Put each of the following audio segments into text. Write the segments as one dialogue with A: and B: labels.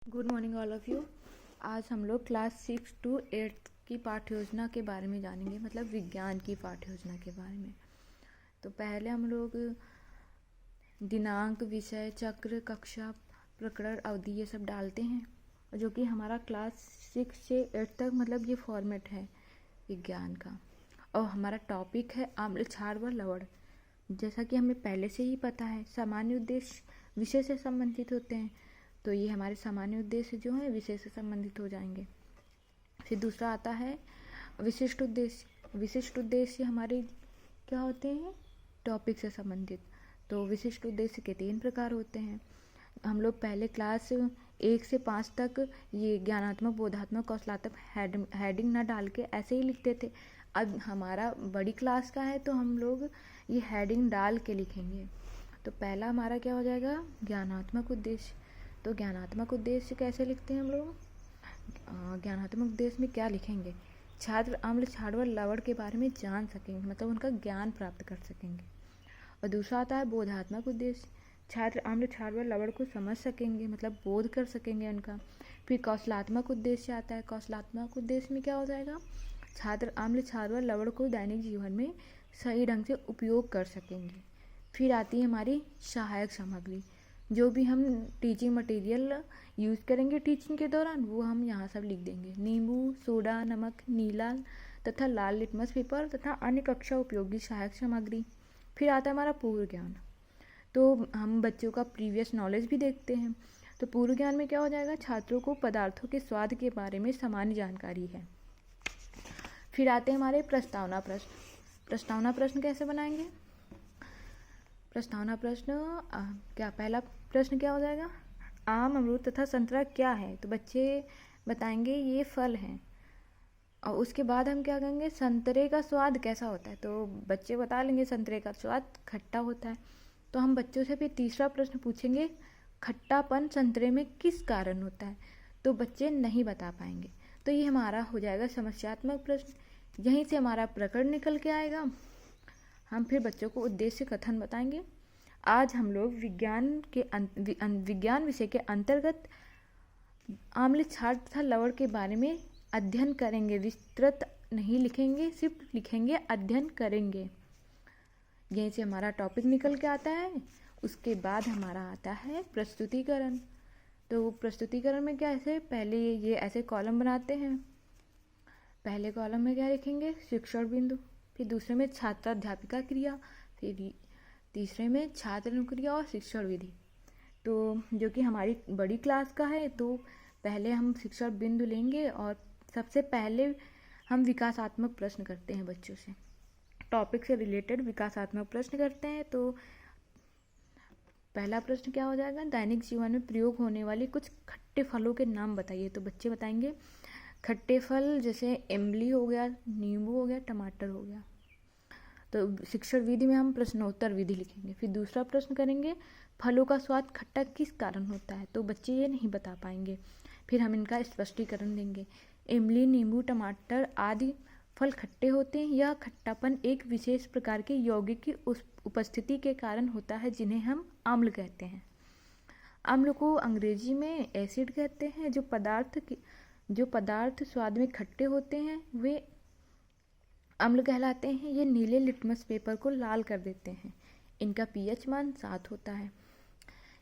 A: Good morning all of you. आज हम लोग क्लास 6 to 8 की पाठ्य योजना के बारे में जानेंगे, मतलब विज्ञान की पाठ्य योजना के बारे में। तो पहले हम लोग दिनांक, विषय, चक्र, कक्षा, प्रकरण, अवधि ये सब डालते हैं, जो कि हमारा क्लास 6 से 8 तक मतलब ये फॉर्मेट है विज्ञान का। और हमारा टॉपिक है आम्ल, क्षार व लवण। जैसा कि हमें पहले से ही पता है, सामान्य उद्देश्य विषय से संबंधित होते हैं, तो ये हमारे सामान्य उद्देश्य जो है विषय से संबंधित हो जाएंगे। फिर दूसरा आता है विशिष्ट उद्देश्य। विशिष्ट उद्देश्य हमारे क्या होते हैं? टॉपिक से संबंधित। तो विशिष्ट उद्देश्य के 3 प्रकार होते हैं। हम लोग पहले क्लास 1 से 5 तक ये ज्ञानात्मक, बोधात्मक, कौशलात्मक हेडिंग ना डाल के ऐसे ही लिखते थे। अब हमारा बड़ी क्लास का है तो हम लोग ये हेडिंग डाल के लिखेंगे। तो पहला हमारा क्या हो जाएगा? ज्ञानात्मक उद्देश्य। तो ज्ञानात्मक उद्देश्य कैसे लिखते हैं हम लोग? ज्ञानात्मक उद्देश्य में क्या लिखेंगे? छात्र अम्ल, क्षार व लवण के बारे में जान सकेंगे, मतलब उनका ज्ञान प्राप्त कर सकेंगे। और दूसरा आता है बोधात्मक उद्देश्य। छात्र अम्ल, क्षार व लवण को समझ सकेंगे, मतलब बोध कर सकेंगे उनका। फिर कौशलात्मक उद्देश्य आता है। कौशलात्मक उद्देश्य में क्या हो जाएगा? छात्र अम्ल, क्षार व लवण को दैनिक जीवन में सही ढंग से उपयोग कर सकेंगे। फिर आती है हमारी सहायक सामग्री। जो भी हम टीचिंग मटेरियल यूज़ करेंगे टीचिंग के दौरान, वो हम यहाँ सब लिख देंगे। नींबू, सोडा, नमक, नीला तथा लाल लिटमस पेपर तथा अन्य कक्षा उपयोगी सहायक सामग्री। फिर आता है हमारा पूर्व ज्ञान। तो हम बच्चों का प्रीवियस नॉलेज भी देखते हैं। तो पूर्व ज्ञान में क्या हो जाएगा? छात्रों को पदार्थों के स्वाद के बारे में सामान्य जानकारी है। फिर आते हैं हमारे प्रस्तावना प्रश्न। प्रस्तावना प्रश्न कैसे बनाएंगे? प्रस्तावना प्रश्न क्या पहला प्रश्न क्या हो जाएगा? आम, अमरूद तथा संतरा क्या है? तो बच्चे बताएंगे ये फल हैं। और उसके बाद हम क्या कहेंगे? संतरे का स्वाद कैसा होता है? तो बच्चे बता लेंगे संतरे का स्वाद खट्टा होता है। तो हम बच्चों से फिर तीसरा प्रश्न पूछेंगे, खट्टापन संतरे में किस कारण होता है? तो बच्चे नहीं बता पाएंगे। तो ये हमारा हो जाएगा समस्यात्मक प्रश्न। यहीं से हमारा प्रकरण निकल के आएगा। हम फिर बच्चों को उद्देश्य कथन बताएंगे। आज हम लोग विज्ञान विषय के अंतर्गत आम्ल, क्षार तथा लवण के बारे में अध्ययन करेंगे। विस्तृत नहीं लिखेंगे, सिर्फ लिखेंगे अध्ययन करेंगे। यहीं से हमारा टॉपिक निकल के आता है। उसके बाद हमारा आता है प्रस्तुतिकरण। तो प्रस्तुतिकरण में क्या ऐसे पहले ये ऐसे कॉलम बनाते हैं। पहले कॉलम में क्या लिखेंगे? शिक्षण बिंदु। फिर दूसरे में छात्राध्यापिका क्रिया। फिर तीसरे में छात्र अनुक्रिया और शिक्षण विधि। तो जो कि हमारी बड़ी क्लास का है, तो पहले हम शिक्षण बिंदु लेंगे और सबसे पहले हम विकासात्मक प्रश्न करते हैं बच्चों से। टॉपिक से रिलेटेड विकासात्मक प्रश्न करते हैं। तो पहला प्रश्न क्या हो जाएगा? दैनिक जीवन में प्रयोग होने वाले कुछ खट्टे फलों के नाम बताइए। तो बच्चे बताएंगे खट्टे फल जैसे इमली हो गया, नींबू हो गया, टमाटर हो गया। तो शिक्षण विधि में हम प्रश्नोत्तर विधि लिखेंगे। फिर दूसरा प्रश्न करेंगे, फलों का स्वाद खट्टा किस कारण होता है? तो बच्चे ये नहीं बता पाएंगे। फिर हम इनका स्पष्टीकरण देंगे। इमली, नींबू, टमाटर आदि फल खट्टे होते हैं। यह खट्टापन एक विशेष प्रकार के यौगिक की उपस्थिति के कारण होता है, जिन्हें हम अम्ल कहते हैं। अम्ल को अंग्रेजी में एसिड कहते हैं। जो पदार्थ स्वाद में खट्टे होते हैं वे अम्ल कहलाते हैं। ये नीले लिटमस पेपर को लाल कर देते हैं। इनका पीएच मान 7 होता है।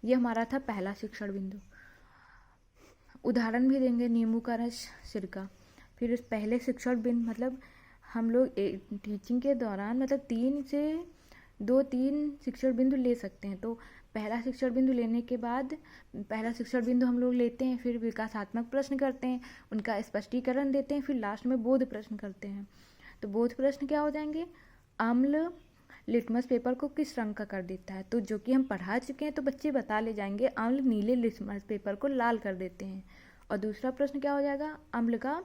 A: ये हमारा था पहला शिक्षण बिंदु। उदाहरण भी देंगे, नींबू का रस, सिरका। फिर इस पहले शिक्षण बिंदु मतलब हम लोग टीचिंग के दौरान मतलब 3 शिक्षण बिंदु ले सकते हैं। तो पहला शिक्षण बिंदु लेने के बाद पहला शिक्षण बिंदु हम लोग लेते हैं, फिर विकासात्मक प्रश्न करते हैं, उनका स्पष्टीकरण देते हैं, फिर लास्ट में बोध प्रश्न करते हैं। तो बोध प्रश्न क्या हो जाएंगे? अम्ल लिटमस पेपर को किस रंग का कर देता है? तो जो कि हम पढ़ा चुके हैं, तो बच्चे बता ले जाएंगे अम्ल नीले लिटमस पेपर को लाल कर देते हैं। और दूसरा प्रश्न क्या हो जाएगा? अम्ल का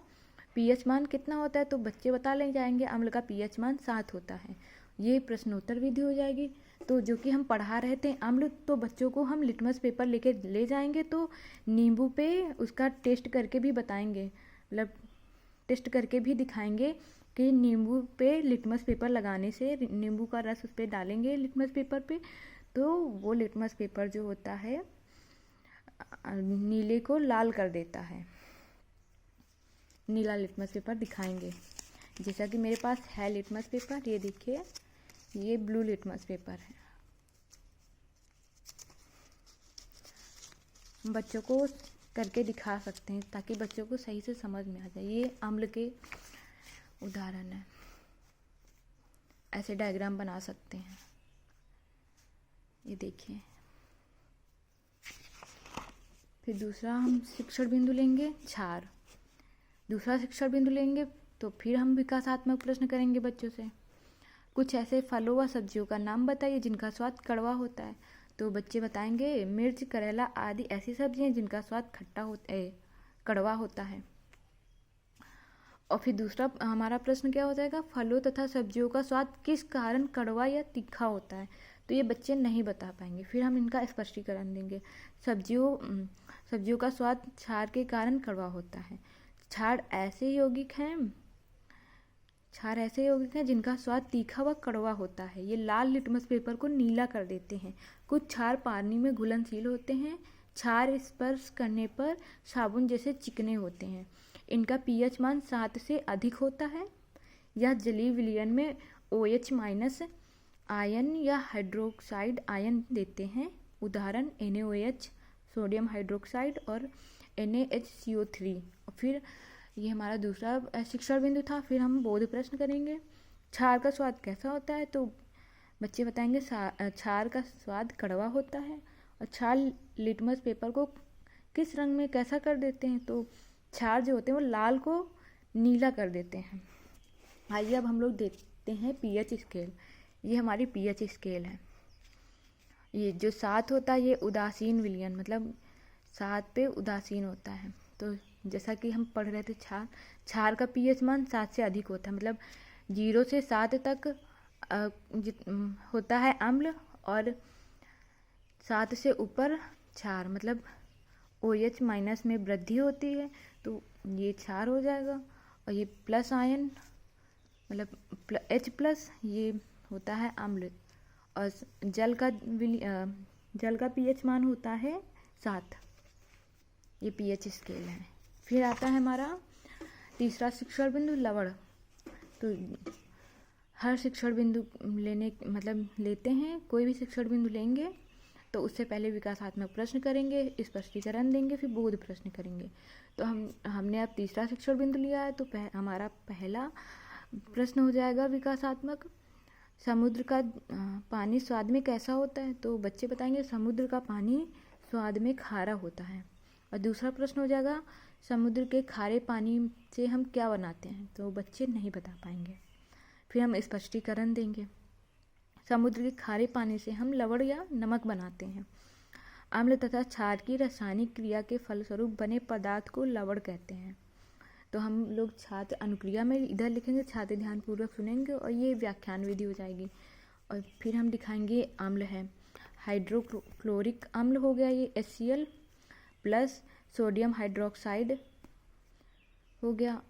A: पीएच मान कितना होता है? तो बच्चे बता ले जाएंगे अम्ल का पीएच मान 7 होता है। ये प्रश्नोत्तर विधि हो जाएगी। तो जो कि हम पढ़ा रहे थे अम्ल, तो बच्चों को हम लिटमस पेपर लेके ले जाएंगे, तो नींबू पे उसका टेस्ट करके भी बताएंगे, मतलब टेस्ट करके भी दिखाएंगे कि नींबू पे लिटमस पेपर लगाने से, नींबू का रस उस पर डालेंगे लिटमस पेपर पे, तो वो लिटमस पेपर जो होता है नीले को लाल कर देता है। नीला लिटमस पेपर दिखाएंगे। जैसा कि मेरे पास है लिटमस पेपर, ये देखिए, ये ब्लू लिटमस पेपर है। बच्चों को करके दिखा सकते हैं ताकि बच्चों को सही से समझ में आ जाए। ये अम्ल के उदाहरण है, ऐसे डायग्राम बना सकते हैं। ये देखिए। फिर दूसरा हम शिक्षण बिंदु लेंगे क्षार। दूसरा शिक्षण बिंदु लेंगे तो फिर हम विकासात्मक प्रश्न करेंगे बच्चों से। कुछ ऐसे फलों व सब्जियों का नाम बताइए जिनका स्वाद कड़वा होता है। तो बच्चे बताएंगे मिर्च, करेला आदि ऐसी सब्जियां जिनका स्वाद कड़वा होता है। और फिर दूसरा हमारा प्रश्न क्या हो जाएगा, फलों तथा सब्जियों का स्वाद किस कारण कड़वा या तीखा होता है। तो ये बच्चे नहीं बता पाएंगे। फिर हम इनका स्पष्टीकरण देंगे। सब्जियों का स्वाद क्षार के कारण कड़वा होता है। क्षार ऐसे यौगिक हैं जिनका स्वाद तीखा व कड़वा होता है। ये लाल लिटमस पेपर को नीला कर देते हैं। कुछ क्षार पानी में घुलनशील होते हैं। क्षार स्पर्श करने पर साबुन जैसे चिकने होते हैं। इनका पीएच मान 7 से अधिक होता है। यह जलीय विलयन में OH- आयन या हाइड्रोक्साइड आयन देते हैं। उदाहरण NaOH, सोडियम हाइड्रोक्साइड और NaHCO3। फिर ये हमारा दूसरा शिक्षण बिंदु था। फिर हम बोध प्रश्न करेंगे। क्षार का स्वाद कैसा होता है। तो बच्चे बताएंगे क्षार का स्वाद कड़वा होता है। और क्षार लिटमस पेपर को किस रंग में कैसा कर देते हैं। तो क्षार जो होते हैं वो लाल को नीला कर देते हैं। आइए अब हम लोग देखते हैं पीएच स्केल। ये हमारी पीएच स्केल है। ये जो 7 होता है ये उदासीन विलयन, मतलब 7 पे उदासीन होता है। तो जैसा कि हम पढ़ रहे थे, क्षार का पीएच मान 7 से अधिक होता है, मतलब 0 से 7 तक होता है अम्ल, और 7 से ऊपर क्षार, मतलब OH- में वृद्धि होती है तो ये क्षार हो जाएगा। और ये प्लस आयन, मतलब H+, ये होता है अम्ल। और जल का पीएच मान होता है 7। ये पीएच स्केल है। फिर आता है हमारा तीसरा शिक्षण बिंदु लवण। तो हर शिक्षण बिंदु लेते हैं, कोई भी शिक्षण बिंदु लेंगे तो उससे पहले विकासात्मक प्रश्न करेंगे, स्पष्टीकरण देंगे, फिर बोध प्रश्न करेंगे। तो हमने अब तीसरा शिक्षण बिंदु लिया है। तो हमारा पहला प्रश्न हो जाएगा विकासात्मक। समुद्र का पानी स्वाद में कैसा होता है। तो बच्चे बताएंगे समुद्र का पानी स्वाद में खारा होता है। और दूसरा प्रश्न हो जाएगा समुद्र के खारे पानी से हम क्या बनाते हैं। तो बच्चे नहीं बता पाएंगे। फिर हम स्पष्टीकरण देंगे। समुद्र के खारे पानी से हम लवण या नमक बनाते हैं। अम्ल तथा क्षार की रासायनिक क्रिया के फलस्वरूप बने पदार्थ को लवण कहते हैं। तो हम लोग छात्र अनुक्रिया में इधर लिखेंगे, छात्र ध्यानपूर्वक सुनेंगे और ये व्याख्यान विधि हो जाएगी। और फिर हम दिखाएंगे अम्ल है, हाइड्रोक्लोरिक अम्ल हो गया ये HCl प्लस सोडियम हाइड्रोक्साइड हो गया।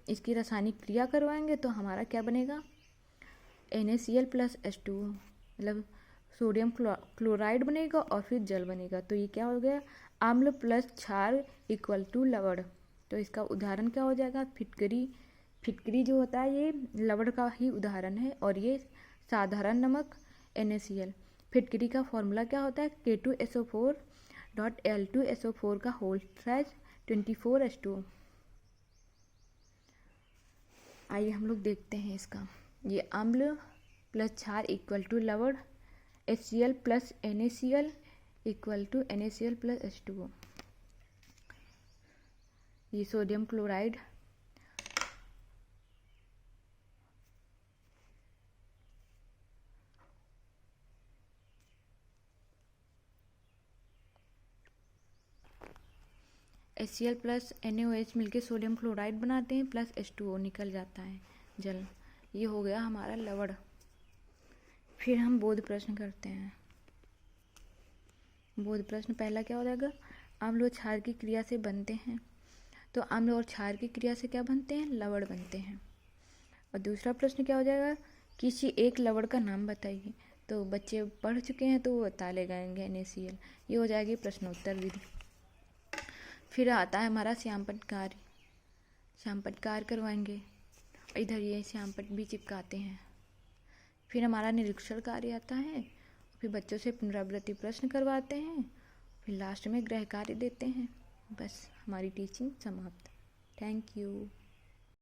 A: इसकी रासायनिक क्रिया करवाएंगे तो हमारा क्या बनेगा, NaCl प्लस H2, मतलब सोडियम क्लोराइड बनेगा और फिर जल बनेगा। तो ये क्या हो गया, अम्ल प्लस क्षार इक्वल टू लवण। तो इसका उदाहरण क्या हो जाएगा, फिटकरी जो होता है ये लवण का ही उदाहरण है। और ये साधारण नमक NaCl। फिटकरी का फॉर्मूला क्या होता है, K2SO4.L2SO4 का होल साइज 24H2। आइए हम लोग देखते हैं इसका। ये अम्ल प्लस क्षार इक्वल टू लवण, HCl plus NaCl equal to NaCl plus H2O। ये sodium chloride, HCl plus NaOH मिलके सोडियम क्लोराइड बनाते हैं, प्लस H2O निकल जाता है जल। ये हो गया हमारा लवण। फिर हम बोध प्रश्न करते हैं। बोध प्रश्न पहला क्या हो जाएगा, अम्ल और क्षार की क्रिया से बनते हैं। तो अम्ल और क्षार की क्रिया से क्या बनते हैं, लवण बनते हैं। और दूसरा प्रश्न क्या हो जाएगा, किसी एक लवण का नाम बताइए। तो बच्चे पढ़ चुके हैं तो वो बता ले गएंगे NaCl। ये हो जाएगी प्रश्नोत्तर विधि। फिर आता है हमारा श्यामपट्ट कार्य। श्यामपट्ट कार्य करवाएंगे, इधर ये श्यामपट्ट भी चिपकाते हैं। फिर हमारा निरीक्षण कार्य आता है, फिर बच्चों से पुनरावृत्ति प्रश्न करवाते हैं, फिर लास्ट में गृह कार्य देते हैं। बस हमारी टीचिंग समाप्त। Thank you.